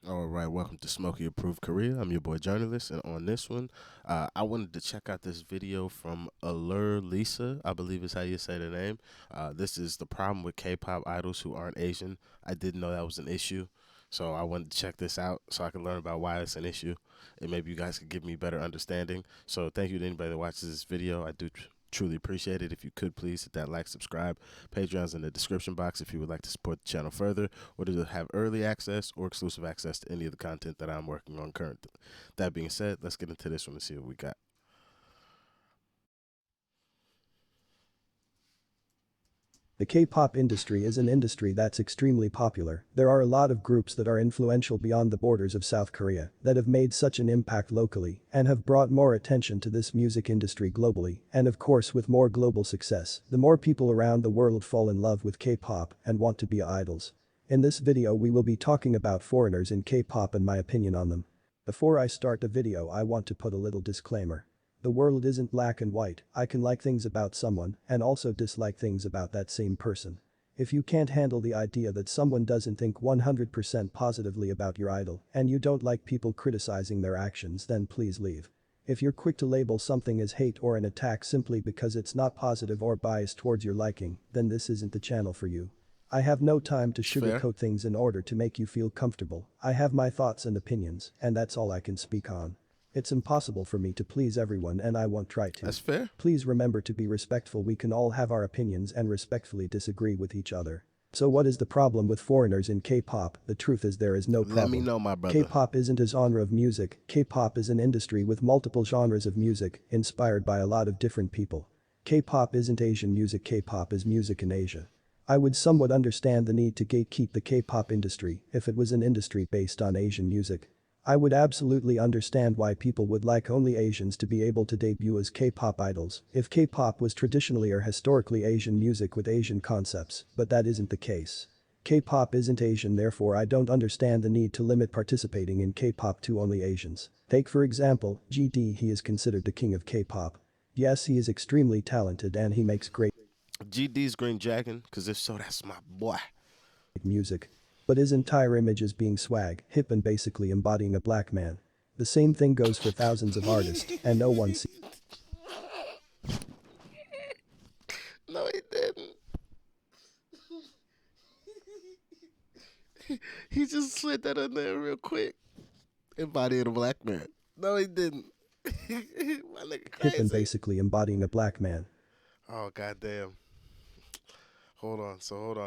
All right, welcome to Smokey Approved Korea. I'm your boy journalist, and on this one, I wanted to check out this video from Allure Lisa, I believe is how you say the name. This is the problem with K-pop idols who aren't Asian. I didn't know that was an issue, so I wanted to check this out so I can learn about why it's an issue, and maybe you guys could give me better understanding. So thank you to anybody that watches this video. I do truly appreciate it. If you could please hit that like, subscribe. Patreon's in the description box if you would like to support the channel further, or to have early access or exclusive access to any of the content that I'm working on currently. That being said, let's get into this one and see what we got. The K-pop industry is an industry that's extremely popular. There are a lot of groups that are influential beyond the borders of South Korea that have made such an impact locally and have brought more attention to this music industry globally, and of course with more global success, the more people around the world fall in love with K-pop and want to be idols. In this video we will be talking about foreigners in K-pop and my opinion on them. Before I start the video I want to put a little disclaimer. The world isn't black and white. I can like things about someone and also dislike things about that same person. If you can't handle the idea that someone doesn't think 100% positively about your idol and you don't like people criticizing their actions, then please leave. If you're quick to label something as hate or an attack simply because it's not positive or biased towards your liking, then this isn't the channel for you. I have no time to sugarcoat things in order to make you feel comfortable. I have my thoughts and opinions, and that's all I can speak on. It's impossible for me to please everyone and I won't try to. That's fair. Please remember to be respectful. We can all have our opinions and respectfully disagree with each other. So what is the problem with foreigners in K-pop? The truth is there is no problem. Let me know, my brother. K-pop isn't a genre of music. K-pop is an industry with multiple genres of music, inspired by a lot of different people. K-pop isn't Asian music. K-pop is music in Asia. I would somewhat understand the need to gatekeep the K-pop industry if it was an industry based on Asian music. I would absolutely understand why people would like only Asians to be able to debut as K-pop idols if K-pop was traditionally or historically Asian music with Asian concepts, but that isn't the case. K-pop isn't Asian, therefore I don't understand the need to limit participating in K-pop to only Asians. Take for example, GD. He is considered the king of K-pop. Yes, he is extremely talented and he makes great GD's Green Dragon, cause if so, that's my boy. Music. But his entire image is being swag, hip and basically embodying a black man. The same thing goes for thousands of artists, and no one sees. No, he didn't. He just slid that in there real quick. Embodying a black man. No, he didn't. My nigga crazy. Hip and basically embodying a black man. Oh, goddamn. Hold on.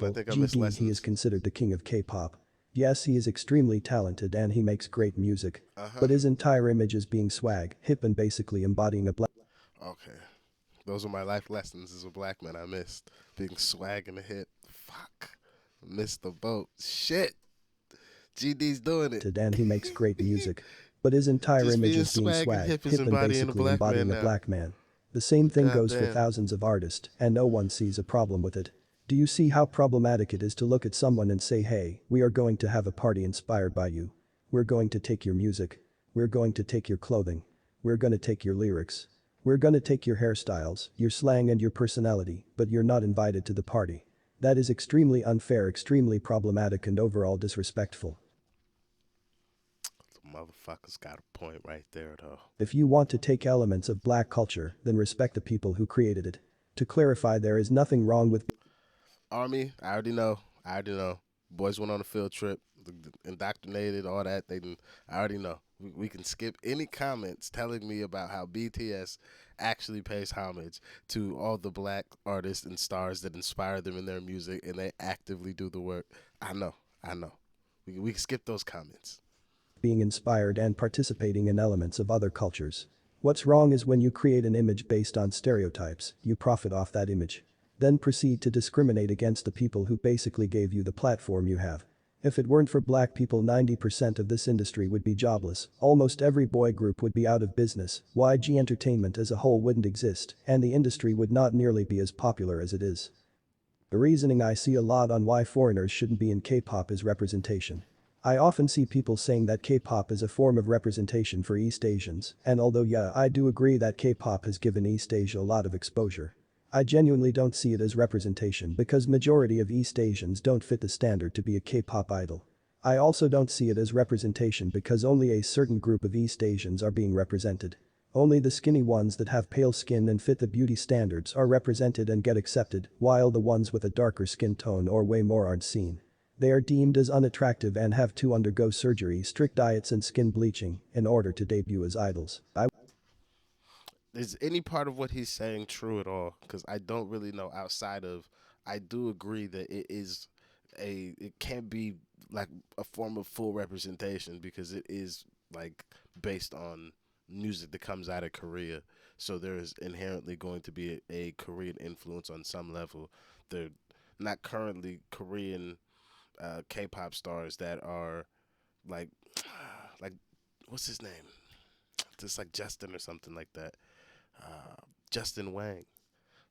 I think I GD, missed lessons. he is considered the king of K-pop. Yes, he is extremely talented and he makes great music. But his entire image is being swag, hip and basically embodying a black. Okay. Those are my life lessons as a black man I missed. Being swag in the hip. Fuck. Missed the boat. Shit. GD's doing it. And he makes great music. But his entire Just image being is being swag and swag, hip hip is and embodying a basically black embodying man a now. black man. The same thing goes for Goddamn. thousands of artists and no one sees a problem with it. Do you see how problematic it is to look at someone and say, hey, we are going to have a party inspired by you. We're going to take your music. We're going to take your clothing. We're going to take your lyrics. We're going to take your hairstyles, your slang and your personality, but you're not invited to the party. That is extremely unfair, extremely problematic and overall disrespectful. The motherfucker's got a point right there, though. If you want to take elements of black culture, then respect the people who created it. To clarify, there is nothing wrong with Army, I already know. Boys went on a field trip, indoctrinated, all that. I already know. We can skip any comments telling me about how BTS actually pays homage to all the black artists and stars that inspire them in their music, and they actively do the work. I know. We can skip those comments. being inspired and participating in elements of other cultures. What's wrong is when you create an image based on stereotypes, you profit off that image. Then proceed to discriminate against the people who basically gave you the platform you have. If it weren't for black people, 90% of this industry would be jobless, almost every boy group would be out of business, YG Entertainment as a whole wouldn't exist, and the industry would not nearly be as popular as it is. The reasoning I see a lot on why foreigners shouldn't be in K-pop is representation. I often see people saying that K-pop is a form of representation for East Asians, and although yeah, I do agree that K-pop has given East Asia a lot of exposure, I genuinely don't see it as representation because majority of East Asians don't fit the standard to be a K-pop idol. I also don't see it as representation because only a certain group of East Asians are being represented. Only the skinny ones that have pale skin and fit the beauty standards are represented and get accepted, while the ones with a darker skin tone or way more aren't seen. They are deemed as unattractive and have to undergo surgery, strict diets and skin bleaching in order to debut as idols. Is any part of what he's saying true at all? Because I don't really know outside of. I do agree that it can't be like a form of full representation because it is like based on music that comes out of Korea. So there is inherently going to be a Korean influence on some level. They're not currently Korean K-pop stars that are like like what's his name? Just like Justin or something like that. Justin Wang.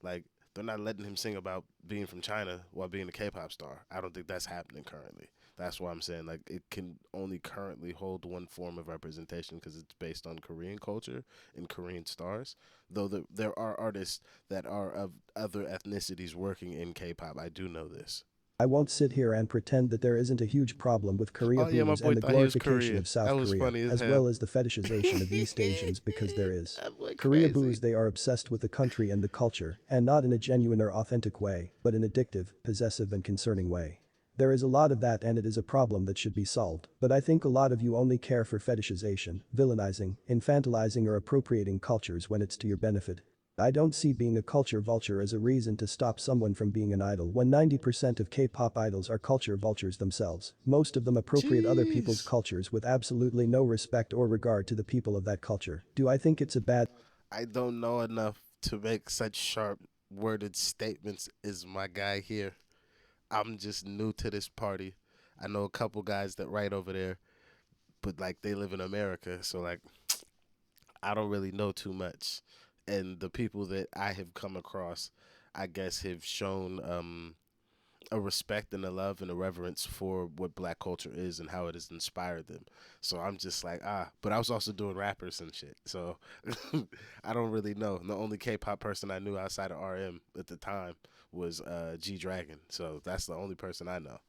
Like they're not letting him sing about being from China while being a K-pop star. I don't think that's happening currently. That's why I'm saying like it can only currently hold one form of representation because it's based on Korean culture and Korean stars. Though there are artists that are of other ethnicities working in K-pop. I do know this. I won't sit here and pretend that there isn't a huge problem with Korea Oh yeah, my booze boy and the thought he was glorification Korean. of South That was Korea, funny as as hell. well as the fetishization of East Asians because there is. That boy Korea crazy. booze, they are obsessed with the country and the culture, and not in a genuine or authentic way, but an addictive, possessive and concerning way. There is a lot of that and it is a problem that should be solved, but I think a lot of you only care for fetishization, villainizing, infantilizing or appropriating cultures when it's to your benefit. I don't see being a culture vulture as a reason to stop someone from being an idol when 90% of K-pop idols are culture vultures themselves. Most of them appropriate other people's Jeez. cultures with absolutely no respect or regard to the people of that culture. Do I think it's a bad I don't know enough to make such sharp worded statements as my guy here. I'm just new to this party. I know a couple guys that write over there, but like they live in America, so like I don't really know too much. And the people that I have come across, I guess, have shown a respect and a love and a reverence for what black culture is and how it has inspired them. So I'm just like, but I was also doing rappers and shit. So I don't really know. The only K-pop person I knew outside of RM at the time was G Dragon. So that's the only person I know.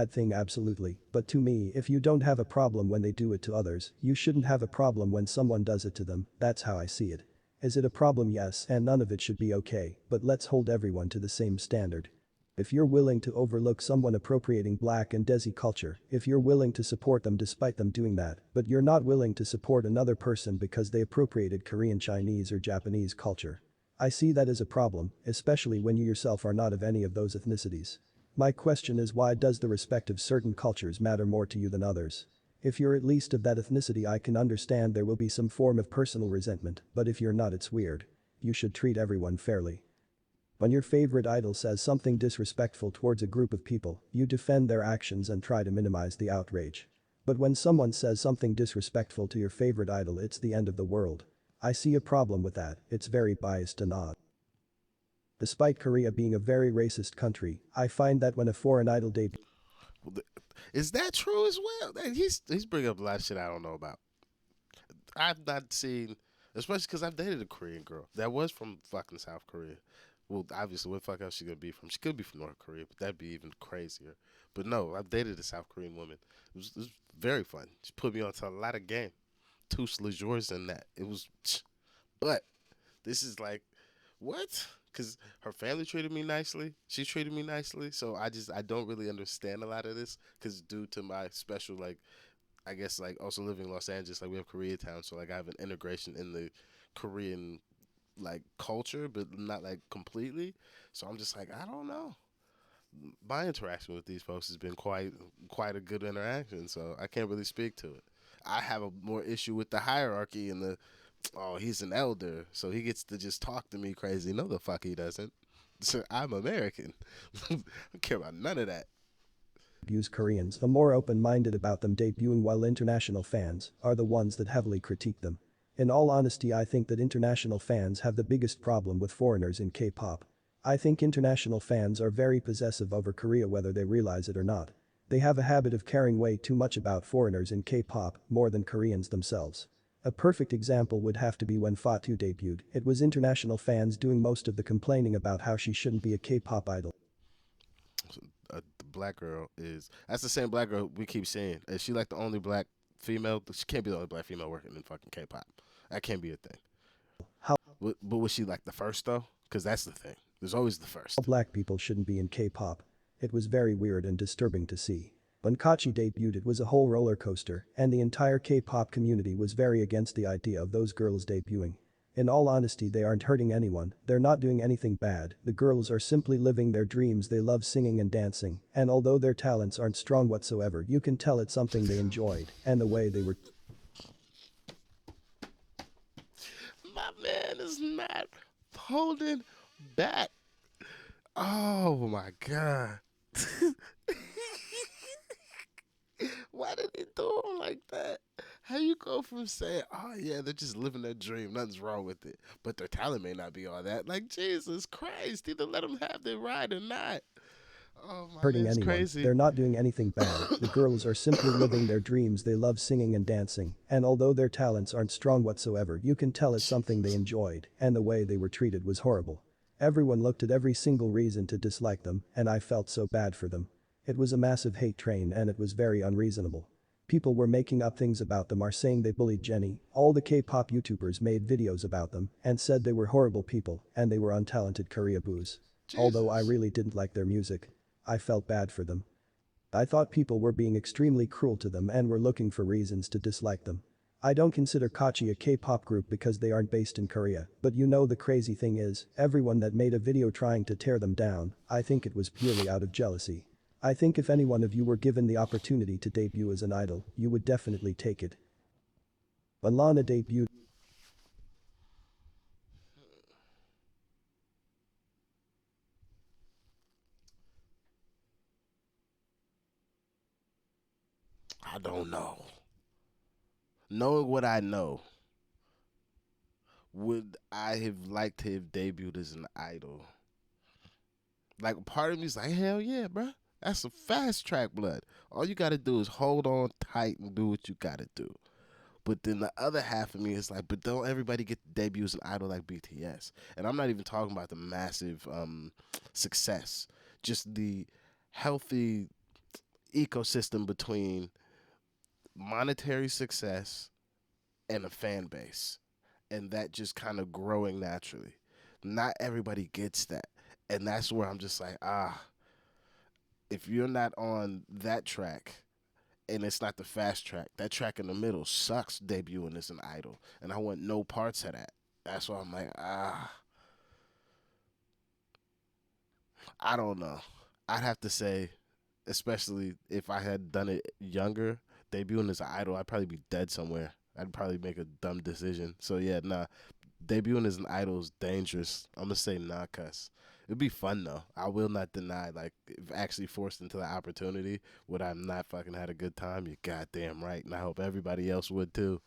thing? Absolutely. But to me, if you don't have a problem when they do it to others, you shouldn't have a problem when someone does it to them. That's how I see it. Is it a problem? Yes, and none of it should be okay, but let's hold everyone to the same standard. If you're willing to overlook someone appropriating black and desi culture, if you're willing to support them despite them doing that, but you're not willing to support another person because they appropriated Korean, Chinese or Japanese culture. I see that as a problem, especially when you yourself are not of any of those ethnicities. My question is, why does the respect of certain cultures matter more to you than others? If you're at least of that ethnicity, I can understand there will be some form of personal resentment, but if you're not, it's weird. You should treat everyone fairly. When your favorite idol says something disrespectful towards a group of people, you defend their actions and try to minimize the outrage. But when someone says something disrespectful to your favorite idol, it's the end of the world. I see a problem with that. It's very biased and odd. Despite Korea being a very racist country, I find that when a foreign idol debuts, Is that true as well? He's bringing up a lot of shit I don't know about. I've not seen, especially because I've dated a Korean girl that was from fucking South Korea. Well, obviously, what the fuck else she gonna be from? She could be from North Korea, but that'd be even crazier. But no, I've dated a South Korean woman. It was very fun. She put me onto a lot of game. Tous les jours in that. It was, but this is like, what? Because her family treated me nicely. She treated me nicely. So I don't really understand a lot of this because due to my special like I guess like also living in Los Angeles, like we have Koreatown, so like I have an integration in the Korean like culture, but not like completely. So I'm just like I don't know. My interaction with these folks has been quite a good interaction, so I can't really speak to it. I have a more issue with the hierarchy and the oh he's an elder, so he gets to just talk to me crazy. No, the fuck he doesn't. So I'm American. I don't care about none of that. Koreans, the more open-minded about them debuting, while international fans are the ones that heavily critique them. In all honesty, I think that international fans have the biggest problem with foreigners in K-pop. I think international fans are very possessive over Korea whether they realize it or not. They have a habit of caring way too much about foreigners in K-pop more than Koreans themselves. A perfect example would have to be when Fatu debuted. It was international fans doing most of the complaining about how she shouldn't be a K-pop idol. black girl is. That's the same black girl we keep saying. Is she like the only black female? She can't be the only black female working in fucking K-pop. That can't be a thing. How But was she like the first though? Because that's the thing. There's always the first. black people shouldn't be in K-pop. It was very weird and disturbing to see. When Kachi debuted it was a whole roller coaster and the entire K-pop community was very against the idea of those girls debuting. In all honesty they aren't hurting anyone, they're not doing anything bad, the girls are simply living their dreams, they love singing and dancing, and although their talents aren't strong whatsoever you can tell it's something they enjoyed, and the way they were. My man is not holding back. Oh my god. Why did he do him like that? How you go from saying, "Oh yeah, they're just living their dream, nothing's wrong with it," but their talent may not be all that. Like Jesus Christ, either let them have their ride or not. Oh my Hurting man's anyone, crazy. they're not doing anything bad, the girls are simply living their dreams, they love singing and dancing, and although their talents aren't strong whatsoever you can tell it's something they enjoyed, and the way they were treated was horrible. Everyone looked at every single reason to dislike them, and I felt so bad for them. It was a massive hate train and it was very unreasonable. People were making up things about them are saying they bullied Jennie, all the K-pop YouTubers made videos about them and said they were horrible people and they were untalented Korea boos. Although I Jesus. really didn't like their music. I felt bad for them. I thought people were being extremely cruel to them and were looking for reasons to dislike them. I don't consider Kachi a K-pop group because they aren't based in Korea, but you know the crazy thing is, everyone that made a video trying to tear them down, I think it was purely out of jealousy. I think if any one of you were given the opportunity to debut as an idol, you would definitely take it. When Lana debuted, I don't know. Knowing what I know, would I have liked to have debuted as an idol? Like part of me's like, hell yeah, bruh. That's some fast track blood. All you gotta do is hold on tight and do what you gotta do. But then the other half of me is like, but don't everybody get to debut as an idol like BTS? And I'm not even talking about the massive success, just the healthy ecosystem between monetary success and a fan base, and that just kind of growing naturally. Not everybody gets that, and that's where I'm just like, if you're not on that track and it's not the fast track, that track in the middle sucks debuting as an idol, and I want no parts of that. That's why I'm like, I don't know. I'd have to say, especially if I had done it younger, debuting as an idol, I'd probably be dead somewhere. I'd probably make a dumb decision. So yeah, nah, debuting as an idol is dangerous. I'm gonna say nah, cuss. It'd be fun though. I will not deny. Like, if actually forced into the opportunity, would I not fucking had a good time? You're goddamn right, and I hope everybody else would too.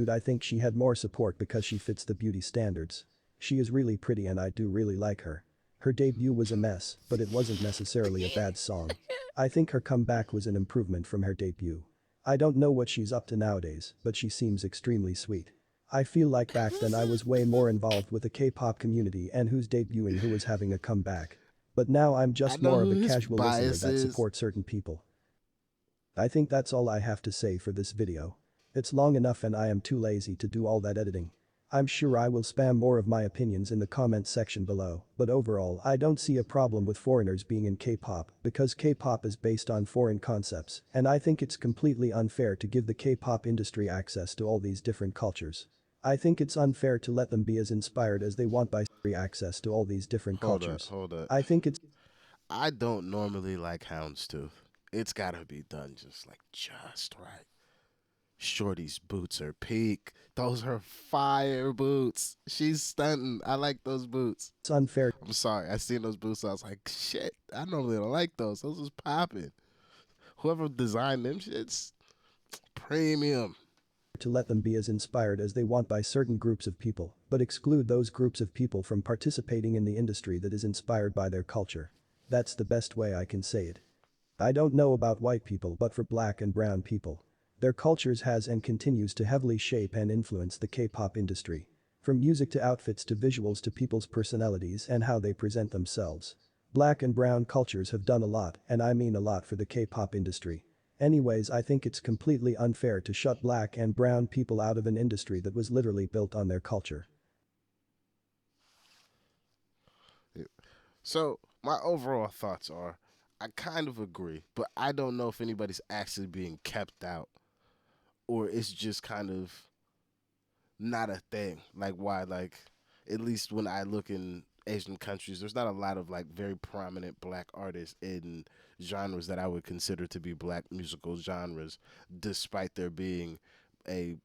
I think she had more support because she fits the beauty standards. She is really pretty and I do really like her. Her debut was a mess, but it wasn't necessarily a bad song. I think her comeback was an improvement from her debut. I don't know what she's up to nowadays, but she seems extremely sweet. I feel like back then I was way more involved with the K-pop community and who's debuting who was having a comeback. But now I'm I just know more who of a his casual listener bias that is. supports certain people. I think that's all I have to say for this video. It's long enough and I am too lazy to do all that editing. I'm sure I will spam more of my opinions in the comments section below, but overall I don't see a problem with foreigners being in K-pop because K-pop is based on foreign concepts and I think it's completely unfair to give the K-pop industry access to all these different cultures. I think it's unfair to let them be as inspired as they want by free access to all these different Hold up, cultures. hold up. I think it's I don't normally like houndstooth. It's gotta be done just right. Shorty's boots are peak. Those are fire boots. She's stunting. I like those boots. unfair I'm sorry. I seen those boots. I was like, shit. I normally don't like those. Those was popping. Whoever designed them shits, premium. to let them be as inspired as they want by certain groups of people, but exclude those groups of people from participating in the industry that is inspired by their culture. That's the best way I can say it. I don't know about white people but for black and brown people. Their cultures has and continues to heavily shape and influence the K-pop industry. From music to outfits to visuals to people's personalities and how they present themselves. Black and brown cultures have done a lot, and I mean a lot for the K-pop industry. Anyways, I think it's completely unfair to shut black and brown people out of an industry that was literally built on their culture. So my overall thoughts are, I kind of agree, but I don't know if anybody's actually being kept out or it's just kind of not a thing. Like why? Like at least when I look in Asian countries, there's not a lot of like very prominent black artists in genres that I would consider to be black musical genres, despite there being a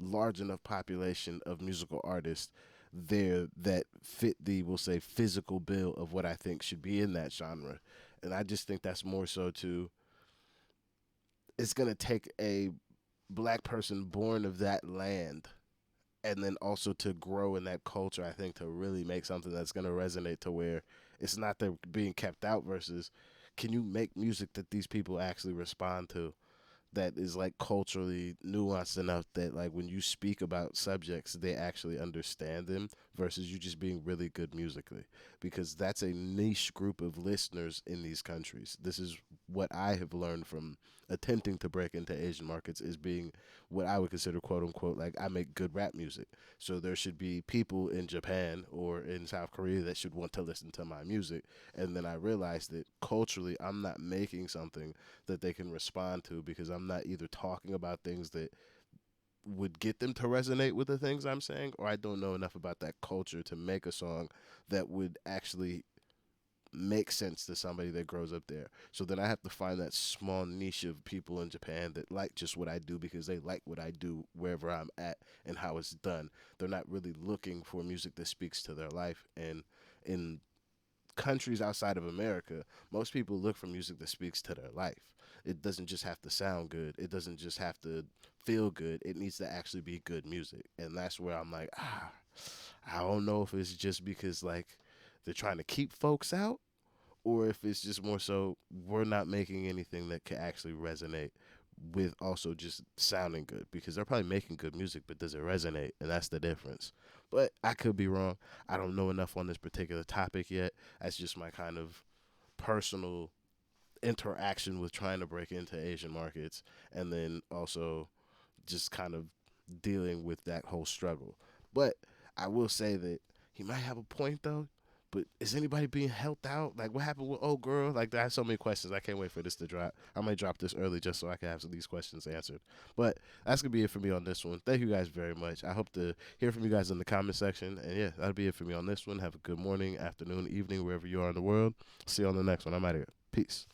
large enough population of musical artists there that fit the, we'll say, physical bill of what I think should be in that genre. And I just think that's more so to, it's going to take a black person born of that land and then also to grow in that culture, I think, to really make something that's going to resonate to where it's not they're being kept out versus can you make music that these people actually respond to that is like culturally nuanced enough that like when you speak about subjects they actually understand them versus you just being really good musically, because that's a niche group of listeners in these countries. This is what I have learned from attempting to break into Asian markets, is being what I would consider quote unquote like I make good rap music. So there should be people in Japan or in South Korea that should want to listen to my music. And then I realized that culturally I'm not making something that they can respond to because I'm not either talking about things that would get them to resonate with the things I'm saying, or I don't know enough about that culture to make a song that would actually make sense to somebody that grows up there. So then I have to find that small niche of people in Japan that like just what I do because they like what I do wherever I'm at and how it's done. They're not really looking for music that speaks to their life. And in countries outside of America, most people look for music that speaks to their life. It doesn't just have to sound good. It doesn't just have to feel good. It needs to actually be good music. And that's where I'm like, I don't know if it's just because like they're trying to keep folks out or if it's just more so we're not making anything that can actually resonate with also just sounding good, because they're probably making good music, but does it resonate? And that's the difference. But I could be wrong. I don't know enough on this particular topic yet. That's just my kind of personal interaction with trying to break into Asian markets and then also just kind of dealing with that whole struggle. But I will say that he might have a point though. But is anybody being helped out? Like, what happened with old girl? Like, I have so many questions. I can't wait for this to drop. I might drop this early just so I can have some of these questions answered. But that's gonna be it for me on this one. Thank you guys very much. I hope to hear from you guys in the comment section. And yeah, that'll be it for me on this one. Have a good morning, afternoon, evening, wherever you are in the world. See you on the next one. I'm out of here. Peace.